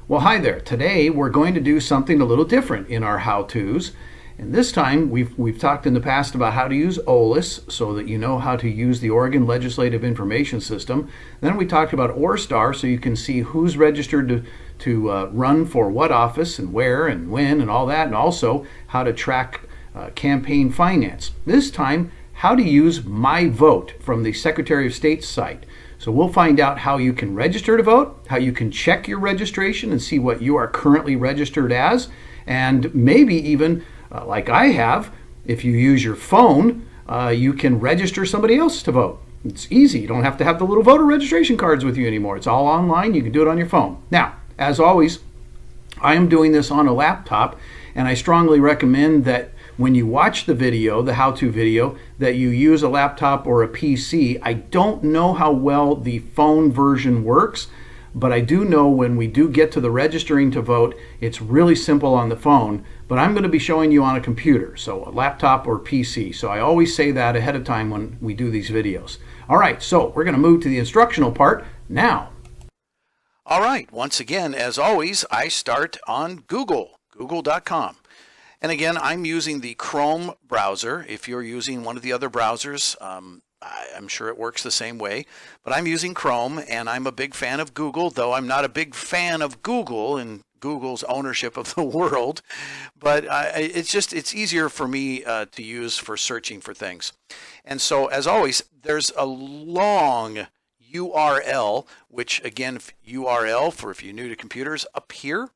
Well, hi there. Today we're going to do something a little different in our how-tos. And this time we've talked in the past about how to use OLIS so that you know how to use the Oregon Legislative Information System. Then we talked about ORSTAR so you can see who's registered to run for what office and where and when and all that, and also how to track campaign finance. This time, how to use My Vote from the Secretary of State's site. So we'll find out how you can register to vote, how you can check your registration and see what you are currently registered as, and maybe even, like I have, if you use your phone, you can register somebody else to vote. It's easy. You don't have to have the little voter registration cards with you anymore. It's all online. You can do it on your phone. Now, as always, I am doing this on a laptop, and I strongly recommend that when you watch the video, the how-to video, that you use a laptop or a PC. I don't know how well the phone version works, but I do know when we do get to the registering to vote, it's really simple on the phone, but I'm going to be showing you on a computer, so a laptop or PC. So I always say that ahead of time when we do these videos. All right, so we're going to move to the instructional part now. All right, once again, as always, I start on Google, google.com. And again, I'm using the Chrome browser. If you're using one of the other browsers, I'm sure it works the same way. But I'm using Chrome, and I'm a big fan of Google, though I'm not a big fan of Google and Google's ownership of the world. But it's easier for me to use for searching for things. And so, as always, there's a long URL, which again, URL for if you're new to computers, up here,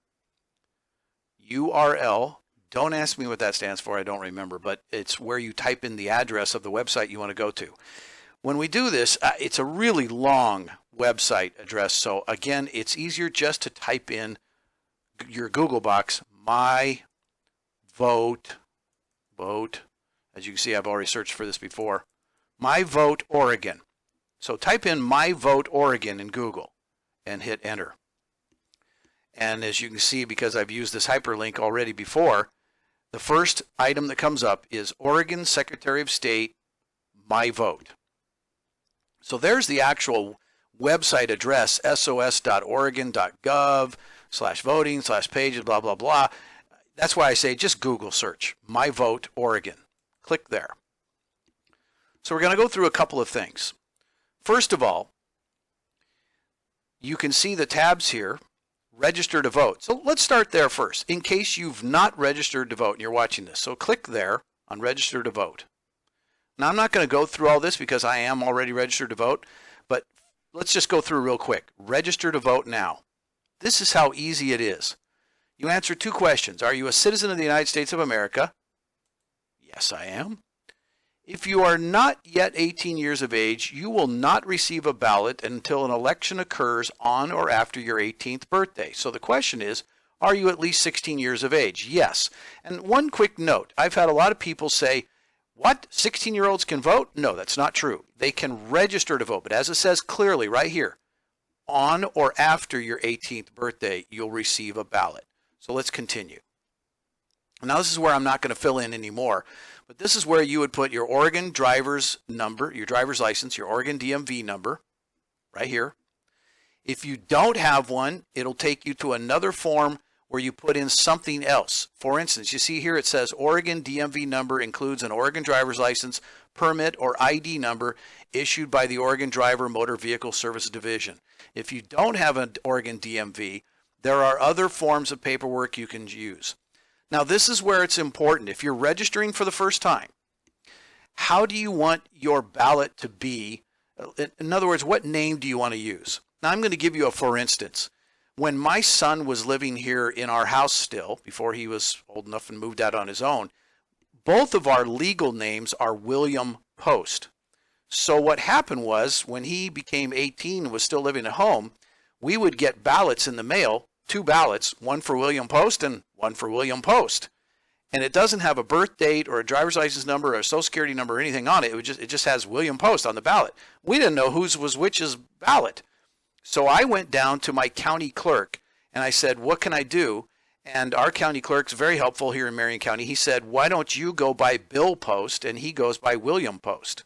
URL. Don't ask me what that stands for, I don't remember, but it's where you type in the address of the website you want to go to. When we do this, it's a really long website address, so again, it's easier just to type in your Google box, My Vote, as you can see, I've already searched for this before, My Vote Oregon. So type in My Vote Oregon in Google and hit enter. And as you can see, because I've used this hyperlink already before, the first item that comes up is Oregon Secretary of State, My Vote. So there's the actual website address, sos.oregon.gov/voting/pages, blah, blah, blah. That's why I say just Google search, My Vote Oregon. Click there. So we're going to go through a couple of things. First of all, you can see the tabs here. Register to vote. So let's start there first, in case you've not registered to vote and you're watching this. So click there on register to vote. Now I'm not going to go through all this because I am already registered to vote, but let's just go through real quick. Register to vote now. This is how easy it is. You answer two questions. Are you a citizen of the United States of America? Yes, I am. If you are not yet 18 years of age, you will not receive a ballot until an election occurs on or after your 18th birthday. So the question is, are you at least 16 years of age? Yes. And one quick note, I've had a lot of people say, what, 16-year-olds can vote? No, that's not true. They can register to vote, but as it says clearly right here, on or after your 18th birthday, you'll receive a ballot. So let's continue. Now this is where I'm not going to fill in anymore. But this is where you would put your Oregon driver's number, your driver's license, your Oregon DMV number, right here. If you don't have one, it'll take you to another form where you put in something else. For instance, you see here it says Oregon DMV number includes an Oregon driver's license, permit, or ID number issued by the Oregon Driver Motor Vehicle Service Division. If you don't have an Oregon DMV, there are other forms of paperwork you can use. Now, this is where it's important. If you're registering for the first time, how do you want your ballot to be? In other words, what name do you want to use? Now, I'm going to give you a for instance. When my son was living here in our house still, before he was old enough and moved out on his own, both of our legal names are William Post. So what happened was when he became 18 and was still living at home, we would get ballots in the mail, 2 ballots, one for William Post and one for William Post. And it doesn't have a birth date or a driver's license number or a social security number or anything on it. It just has William Post on the ballot. We didn't know whose was which's ballot. So I went down to my county clerk and I said, what can I do? And our county clerk's very helpful here in Marion County. He said, why don't you go by Bill Post? And he goes by William Post.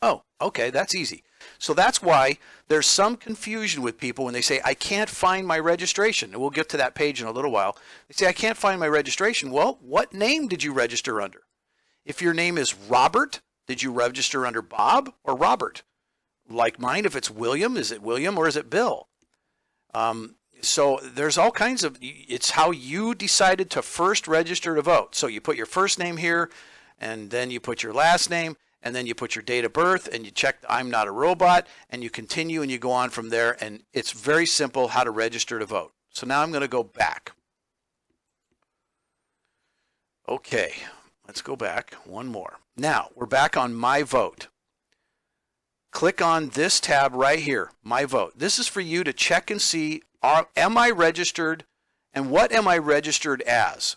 Oh, okay, that's easy. So that's why there's some confusion with people when they say, I can't find my registration. And we'll get to that page in a little while. They say, I can't find my registration. Well, what name did you register under? If your name is Robert, did you register under Bob or Robert? Like mine, if it's William, is it William or is it Bill? So there's all kinds of, it's how you decided to first register to vote. So you put your first name here, and then you put your last name, and then you put your date of birth, and you check I'm not a robot, and you continue and you go on from there. And it's very simple how to register to vote. So now I'm going to go back. Okay, let's go back one more. Now we're back on My Vote. Click on this tab right here, My Vote. This is for you to check and see, am I registered, and what am I registered as?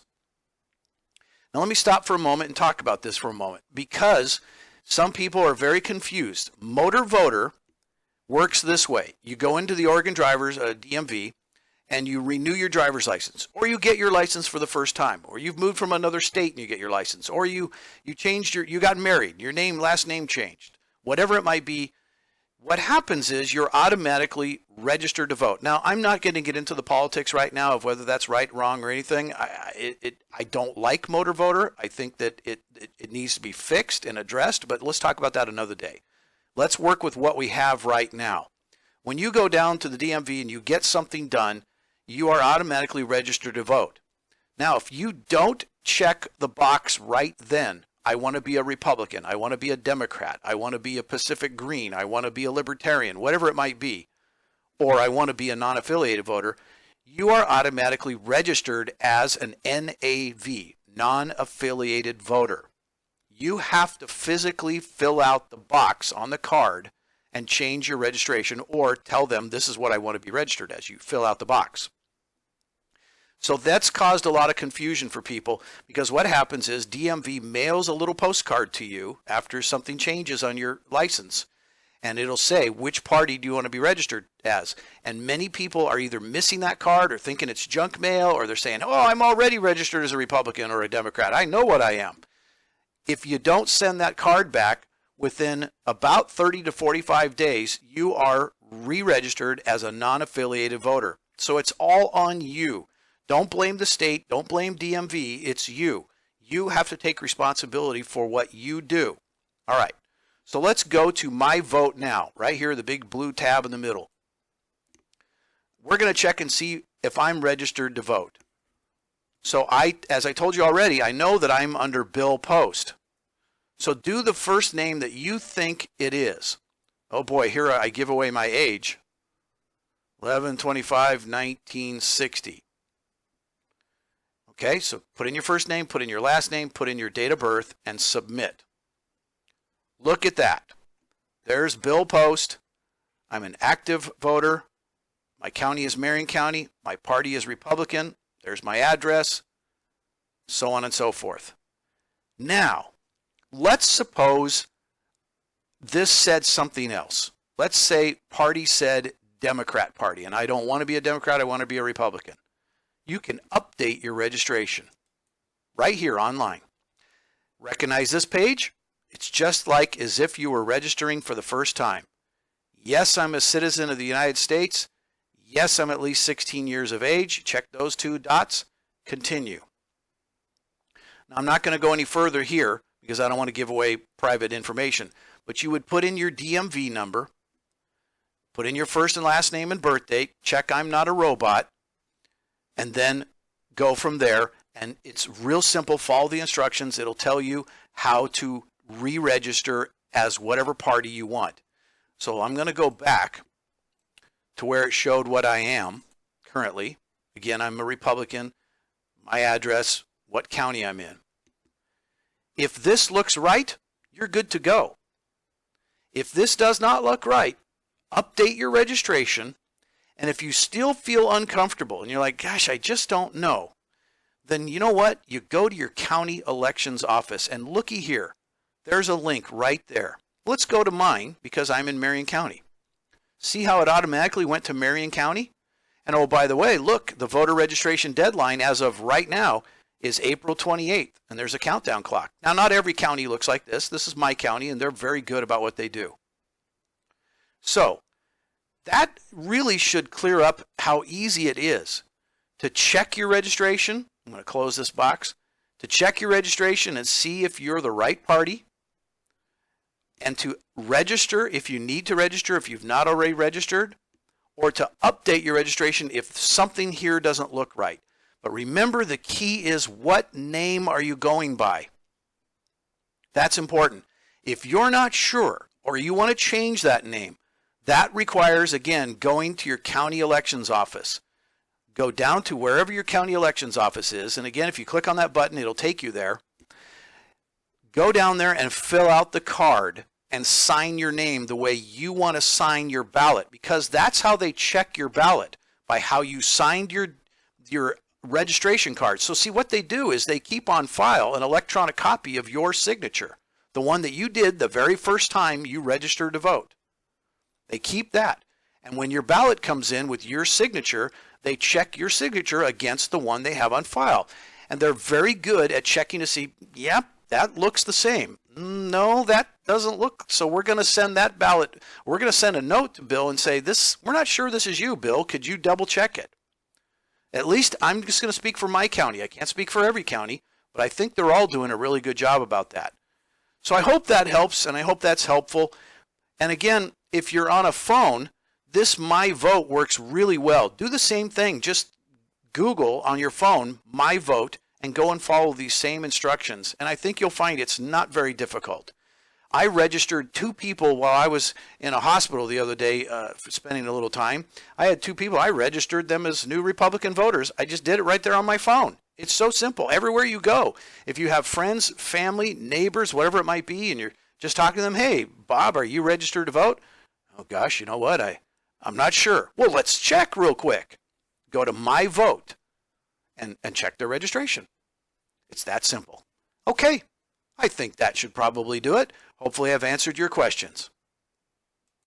Now let me stop for a moment and talk about this for a moment, because some people are very confused. Motor Voter works this way. You go into the Oregon Drivers, DMV, and you renew your driver's license, or you get your license for the first time, or you've moved from another state and you get your license, or you changed you got married, your last name changed. Whatever it might be, what happens is you're automatically registered to vote. Now, I'm not going to get into the politics right now of whether that's right, wrong, or anything. I don't like Motor Voter. I think that it needs to be fixed and addressed, but let's talk about that another day. Let's work with what we have right now. When you go down to the DMV and you get something done, you are automatically registered to vote. Now, if you don't check the box right then, I want to be a Republican, I want to be a Democrat, I want to be a Pacific Green, I want to be a Libertarian, whatever it might be, or I want to be a non-affiliated voter, you are automatically registered as an NAV, non-affiliated voter. You have to physically fill out the box on the card and change your registration, or tell them this is what I want to be registered as. You fill out the box. So that's caused a lot of confusion for people, because what happens is DMV mails a little postcard to you after something changes on your license, and it'll say, which party do you want to be registered as? And many people are either missing that card or thinking it's junk mail, or they're saying, oh, I'm already registered as a Republican or a Democrat. I know what I am. If you don't send that card back within about 30 to 45 days, you are re-registered as a non-affiliated voter. So it's all on you. Don't blame the state. Don't blame DMV. It's you. You have to take responsibility for what you do. All right. So let's go to My Vote now. Right here, the big blue tab in the middle. We're going to check and see if I'm registered to vote. So as I told you already, I know that I'm under Bill Post. So do the first name that you think it is. Oh boy, here I give away my age. 11/25/1960. Okay, so put in your first name, put in your last name, put in your date of birth, and submit. Look at that. There's Bill Post. I'm an active voter. My county is Marion County. My party is Republican. There's my address, so on and so forth. Now, let's suppose this said something else. Let's say party said Democrat Party, and I don't want to be a Democrat, I want to be a Republican. You can update your registration right here online. Recognize this page? It's just like as if you were registering for the first time. Yes, I'm a citizen of the United States. Yes, I'm at least 16 years of age. Check those two dots. Continue. Now, I'm not going to go any further here because I don't want to give away private information, but you would put in your DMV number, put in your first and last name and birth date, check I'm not a robot, and then go from there. And it's real simple. Follow the instructions. It'll tell you how to re-register as whatever party you want. So I'm going to go back to where it showed what I am currently. Again, I'm a Republican. My address, what county I'm in. If this looks right, you're good to go. If this does not look right, update your registration. And if you still feel uncomfortable and you're like, gosh, I just don't know, then you know what? You go to your county elections office and looky here. There's a link right there. Let's go to mine because I'm in Marion County. See how it automatically went to Marion County? And oh, by the way, look, the voter registration deadline as of right now is April 28th, and there's a countdown clock. Now, not every county looks like this. This is my county, and they're very good about what they do. So that really should clear up how easy it is to check your registration. I'm going to close this box. To check your registration and see if you're the right party, and to register if you need to register if you've not already registered, or to update your registration if something here doesn't look right. But remember, the key is, what name are you going by? That's important. If you're not sure or you want to change that name, that requires, again, going to your county elections office. Go down to wherever your county elections office is, and again, if you click on that button, it'll take you there. Go down there and fill out the card and sign your name the way you want to sign your ballot, because that's how they check your ballot, by how you signed your registration card. So see, what they do is they keep on file an electronic copy of your signature, the one that you did the very first time you registered to vote. They keep that. And when your ballot comes in with your signature, they check your signature against the one they have on file. And they're very good at checking to see, yep, that looks the same. No, that doesn't look. So we're going to send that ballot. We're going to send a note to Bill and say, we're not sure this is you, Bill. Could you double check it? At least I'm just going to speak for my county. I can't speak for every county, but I think they're all doing a really good job about that. So I hope that helps, and I hope that's helpful. And again, if you're on a phone, this My Vote works really well. Do the same thing. Just Google on your phone My Vote and go and follow these same instructions. And I think you'll find it's not very difficult. I registered 2 people while I was in a hospital the other day for spending a little time. I had 2 people. I registered them as new Republican voters. I just did it right there on my phone. It's so simple. Everywhere you go, if you have friends, family, neighbors, whatever it might be, and you're just talking to them, hey, Bob, are you registered to vote? Oh, gosh, you know what? I'm not sure. Well, let's check real quick. Go to My Vote and check their registration. It's that simple. Okay, I think that should probably do it. Hopefully I've answered your questions.